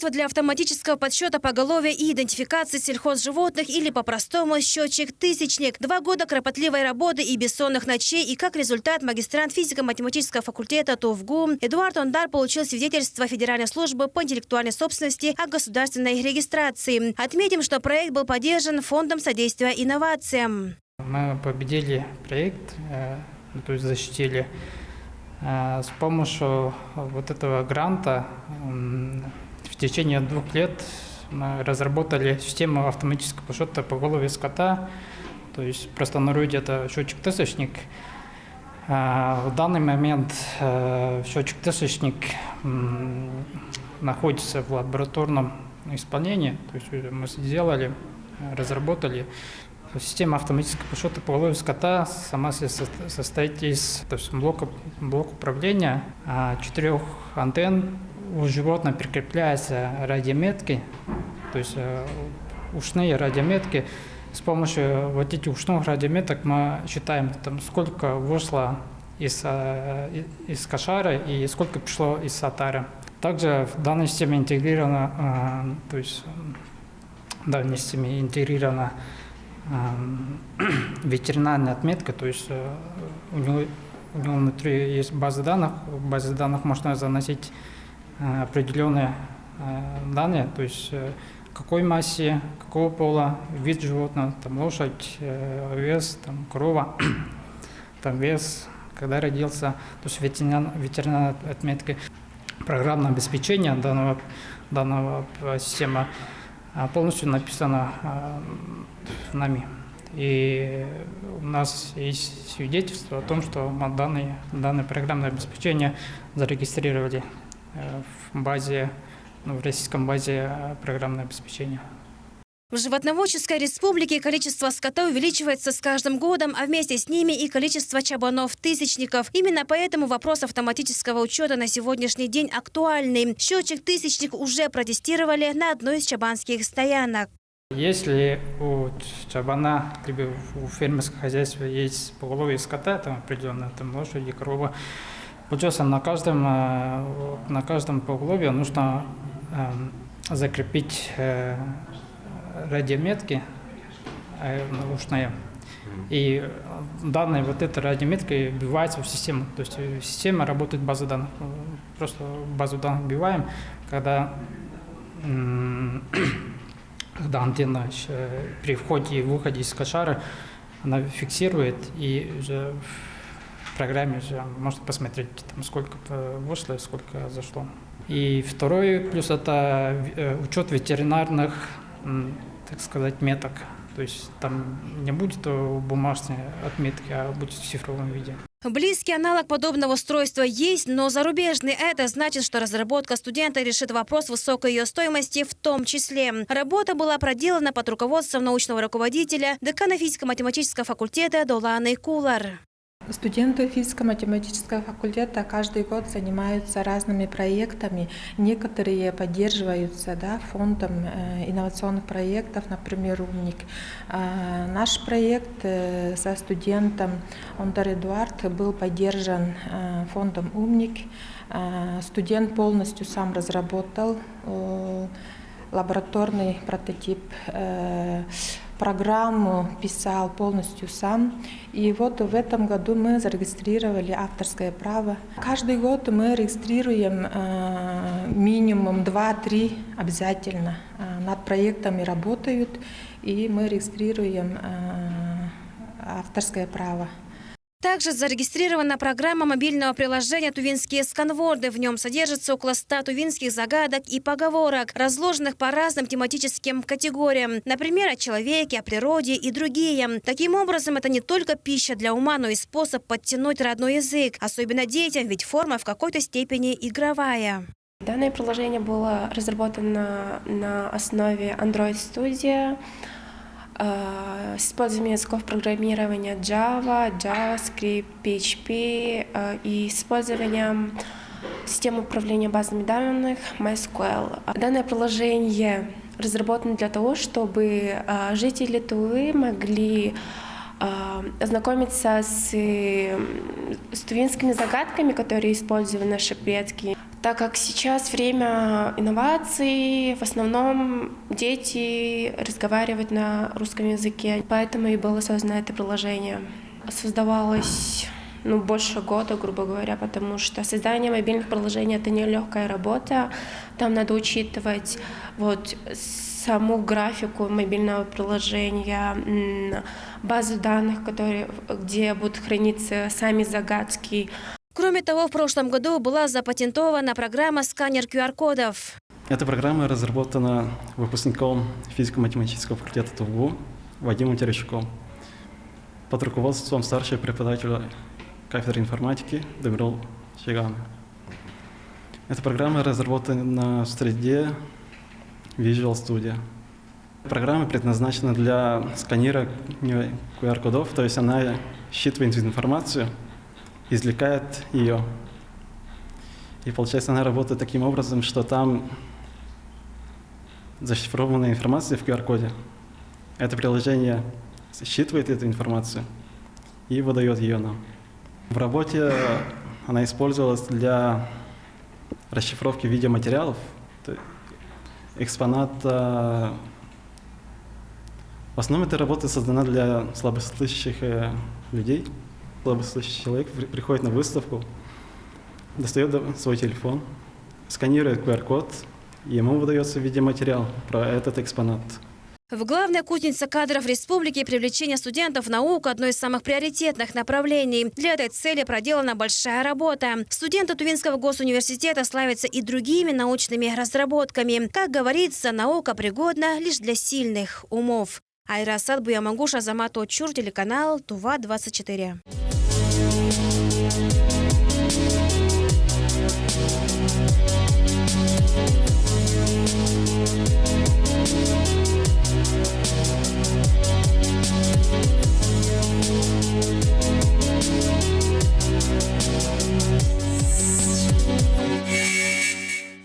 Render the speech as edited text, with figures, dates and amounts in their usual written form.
Устройство для автоматического подсчета поголовья и идентификации сельхозживотных или по-простому счетчик-тысячник. 2 года кропотливой работы и бессонных ночей, и как результат магистрант физико-математического факультета ТУФГУ Эдуард Ондар получил свидетельство Федеральной службы по интеллектуальной собственности о государственной регистрации. Отметим, что проект был поддержан Фондом содействия инновациям. Мы победили проект, то есть защитили. С помощью вот этого гранта в течение 2 лет мы разработали систему автоматического подсчета поголовья скота, то есть в простонародье это счетчик-тысячник. В данный момент счетчик-тысячник находится в лабораторном исполнении, то есть мы сделали, разработали. Система автоматического подсчета поголовья скота сама состоит из блока управления, 4 антенн. У животного прикрепляются радиометки, то есть ушные радиометки. С помощью вот этих ушных радиометок мы считаем, сколько вышло из кошары и сколько пришло из отары. Также в данной системе интегрирована, ветеринарная отметка, то есть у него внутри есть база данных. В базе данных можно заносить определенные данные, то есть какой массе, какого пола, вид животного, лошадь, вес, корова, вес, когда родился, то есть ветеринарная отметка. Программное обеспечение данного системы полностью написано нами. И у нас есть свидетельство о том, что мы данное программное обеспечение зарегистрировали в базе, в российском базе программного обеспечения. В Животноводческой республике количество скота увеличивается с каждым годом, а вместе с ними и количество чабанов-тысячников. Именно поэтому вопрос автоматического учета на сегодняшний день актуальный. Счетчик-тысячник уже протестировали на одной из чабанских стоянок. Если у чабана либо у фермерского хозяйства есть поголовье скота, определенно, лошади, корова, получается на каждом поголовье нужно закрепить радиометки ушные. И данные этой радиометкой вбиваются в систему. То есть система работает база данных. Просто базу данных вбиваем, когда антенна при входе и выходе из кошары, она фиксирует, и уже в программе можно посмотреть, сколько вышло и сколько зашло. И второй плюс – это учет ветеринарных, меток. То есть там не будет бумажной отметки, а будет в цифровом виде. Близкий аналог подобного устройства есть, но зарубежный. Это значит, что разработка студента решит вопрос высокой ее стоимости в том числе. Работа была проделана под руководством научного руководителя, декана физико-математического факультета Доланы Кулар. Студенты физико-математического факультета каждый год занимаются разными проектами. Некоторые поддерживаются фондом инновационных проектов, например, «Умник». Наш проект со студентом Ондар Эдуард был поддержан фондом «Умник». Студент полностью сам разработал лабораторный прототип, программу писал полностью сам. И вот в этом году мы зарегистрировали авторское право. Каждый год мы регистрируем минимум 2-3 обязательно. Над проектами работают, и мы регистрируем авторское право. Также зарегистрирована программа мобильного приложения «Тувинские сканворды». В нем содержится около 100 тувинских загадок и поговорок, разложенных по разным тематическим категориям. Например, о человеке, о природе и другие. Таким образом, это не только пища для ума, но и способ подтянуть родной язык. Особенно детям, ведь форма в какой-то степени игровая. Данное приложение было разработано на основе Android Studio с использованием языков программирования Java, JavaScript, PHP и с использованием системы управления базами данных MySQL. Данное приложение разработано для того, чтобы жители Тувы могли ознакомиться с тувинскими загадками, которые использовали наши предки. Так как сейчас время инноваций, в основном дети разговаривают на русском языке, поэтому и было создано это приложение. Создавалось больше года, грубо говоря, потому что создание мобильных приложений — это нелегкая работа. Там надо учитывать саму графику мобильного приложения, базу данных, где будут храниться сами загадки. Кроме того, в прошлом году была запатентована программа «Сканер QR-кодов». Эта программа разработана выпускником физико-математического факультета ТУВГУ Вадимом Терещуком под руководством старшего преподавателя кафедры информатики Демирол Чегана. Эта программа разработана в среде Visual Studio. Программа предназначена для сканирования QR-кодов, то есть она считывает информацию, извлекает ее. И получается, она работает таким образом, что там зашифрованная информация в QR-коде. Это приложение считывает эту информацию и выдает ее нам. В работе она использовалась для расшифровки видеоматериалов, экспоната. В основном эта работа создана для слабослышащих людей. Слабослышащий человек приходит на выставку, достает свой телефон, сканирует QR-код, и ему выдается видеоматериал про этот экспонат. В главной кузнице кадров республики привлечение студентов в науку – одно из самых приоритетных направлений. Для этой цели проделана большая работа. Студенты Тувинского госуниверситета славятся и другими научными разработками. Как говорится, наука пригодна лишь для сильных умов. Айрасат Буямангуш, Азамат Очур, телеканал Тува-24.